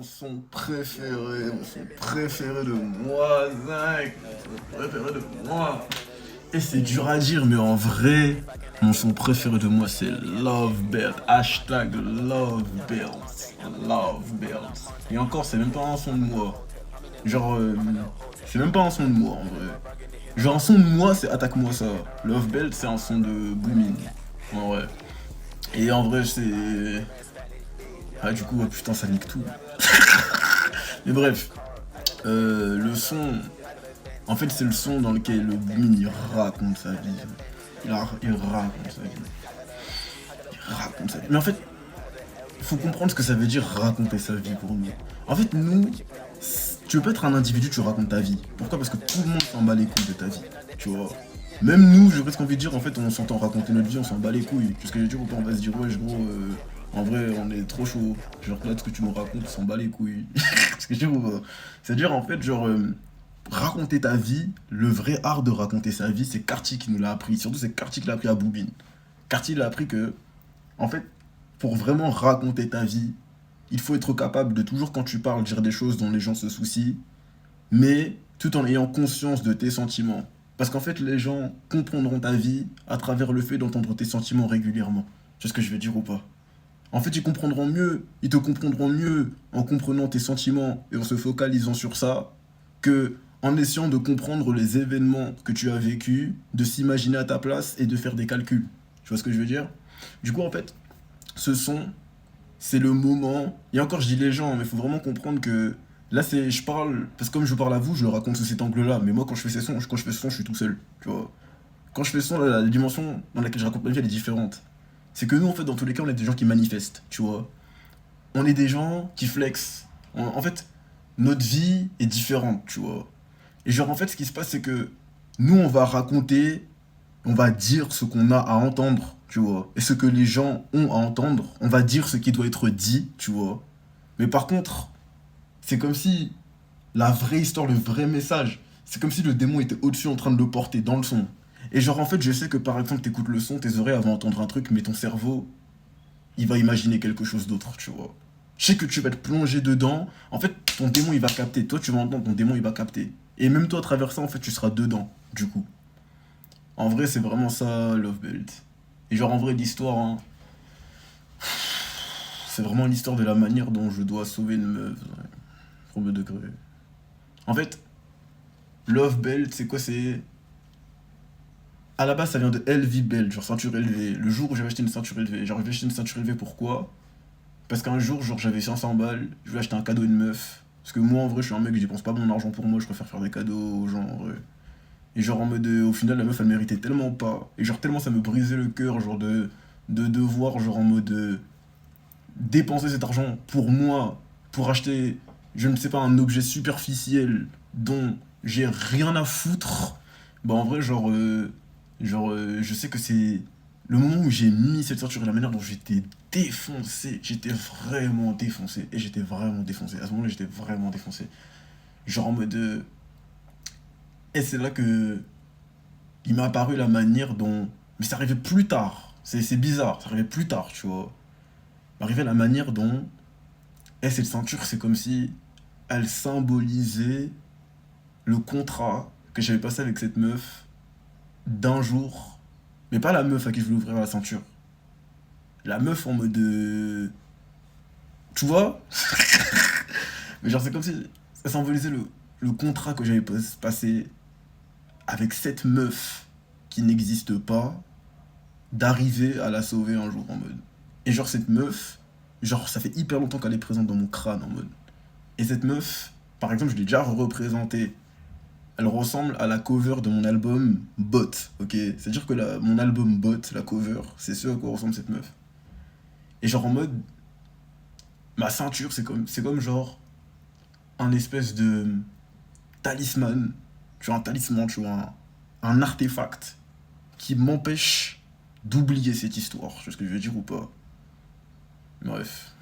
mon son préféré de moi, Zach, mon son préféré de moi. Et c'est dur à dire, mais en vrai, mon son préféré de moi, c'est Love Belt. Hashtag Love Belt. Love Belt. Et encore, c'est même pas un son de moi. Genre, c'est même pas un son de moi, en vrai. Genre, un son de moi, c'est Attaque-moi ça. Love Belt, c'est un son de Booming. En vrai. Et en vrai, c'est... Ah, du coup, oh, putain, ça nique tout. Mais bref, le son... En fait, c'est le son dans lequel le Booming, il raconte sa vie. Il raconte sa vie. Il raconte sa vie. Mais en fait, faut comprendre ce que ça veut dire raconter sa vie pour nous. En fait, nous, tu veux pas être un individu, tu racontes ta vie. Pourquoi? Parce que tout le monde s'en bat les couilles de ta vie. Tu vois. Même nous, j'ai presque envie de dire, en fait, on s'entend raconter notre vie, on s'en bat les couilles. Parce que je veux dire, on va se dire, ouais, gros, en vrai, on est trop chaud. Genre, là, ce que tu me racontes, on s'en bat les couilles. Parce que je veux dire, c'est-à-dire, en fait, genre, raconter ta vie, le vrai art de raconter sa vie, c'est Carty qui nous l'a appris. Surtout, c'est Carty qui l'a appris à Boubine. Carty l'a appris que, en fait, pour vraiment raconter ta vie, il faut être capable de toujours, quand tu parles, dire des choses dont les gens se soucient, mais tout en ayant conscience de tes sentiments. Parce qu'en fait, les gens comprendront ta vie à travers le fait d'entendre tes sentiments régulièrement. Tu vois ce que je veux dire ou pas? En fait, ils te comprendront mieux en comprenant tes sentiments et en se focalisant sur ça, que en essayant de comprendre les événements que tu as vécus, de s'imaginer à ta place et de faire des calculs. Tu vois ce que je veux dire? Du coup, en fait, ce son, c'est le moment. Et encore, je dis les gens, mais il faut vraiment comprendre que là, je parle, parce que comme je parle à vous, je le raconte sous cet angle-là. Mais moi, quand je fais ce son, je suis tout seul. Tu vois. Quand je fais ce son, la dimension dans laquelle je raconte ma vie, elle est différente. C'est que nous, en fait, dans tous les cas, on est des gens qui manifestent, tu vois. On est des gens qui flexent. En fait, notre vie est différente, tu vois. Et genre, en fait, ce qui se passe, c'est que nous, on va raconter, on va dire ce qu'on a à entendre, tu vois. Et ce que les gens ont à entendre, on va dire ce qui doit être dit, tu vois. Mais par contre, c'est comme si la vraie histoire, le vrai message, c'est comme si le démon était au-dessus en train de le porter dans le son. Et genre, en fait, je sais que par exemple, t'écoutes le son, tes oreilles vont entendre un truc, mais ton cerveau, il va imaginer quelque chose d'autre, tu vois. Je sais que tu vas te plonger dedans, en fait, ton démon, il va capter. Toi, tu vas entendre, ton démon, il va capter. Et même toi, à travers ça, en fait, tu seras dedans, du coup. En vrai, c'est vraiment ça, Love Belt. Et genre, en vrai, l'histoire, hein, c'est vraiment l'histoire de la manière dont je dois sauver une meuf. Ouais. Premier degré. En fait, Love Belt, c'est quoi? C'est... À la base, ça vient de LV Belt, genre ceinture élevée. Le jour où j'avais acheté une ceinture élevée. Genre, j'avais acheté une ceinture élevée, pourquoi? Parce qu'un jour, genre, j'avais 500 balles, je voulais acheter un cadeau à une meuf. Parce que moi, en vrai, je suis un mec, je dépense pas mon argent pour moi, je préfère faire des cadeaux aux gens, en vrai. Et genre, en mode, au final, la meuf, elle méritait tellement pas. Et genre, tellement ça me brisait le cœur, genre, de devoir, genre, en mode, dépenser cet argent pour moi, pour acheter, je ne sais pas, un objet superficiel dont j'ai rien à foutre. Bah, en vrai, je sais que c'est le moment où j'ai mis cette ceinture et la manière dont j'étais défoncé. J'étais vraiment défoncé. Et j'étais vraiment défoncé. À ce moment-là, j'étais vraiment défoncé. Genre en mode. Et c'est là que il m'a apparu la manière dont. Mais ça arrivait plus tard. C'est bizarre. Ça arrivait plus tard, tu vois. Arrivait la manière dont. Et cette ceinture, c'est comme si elle symbolisait le contrat que j'avais passé avec cette meuf d'un jour. Mais pas la meuf à qui je voulais ouvrir la ceinture. La meuf en mode tu vois. Mais genre, c'est comme si ça symbolisait le contrat que j'avais passé avec cette meuf qui n'existe pas, d'arriver à la sauver un jour en mode. Et genre, cette meuf, genre, ça fait hyper longtemps qu'elle est présente dans mon crâne en mode. Et cette meuf, par exemple, je l'ai déjà représentée. Elle ressemble à la cover de mon album Bot, ok? C'est-à-dire que mon album Bot, la cover, c'est ce à quoi ressemble cette meuf. Et genre en mode, ma ceinture, c'est comme genre un espèce de talisman, tu vois, un talisman, tu vois, un artefact qui m'empêche d'oublier cette histoire. Tu vois ce que je veux dire ou pas? Bref.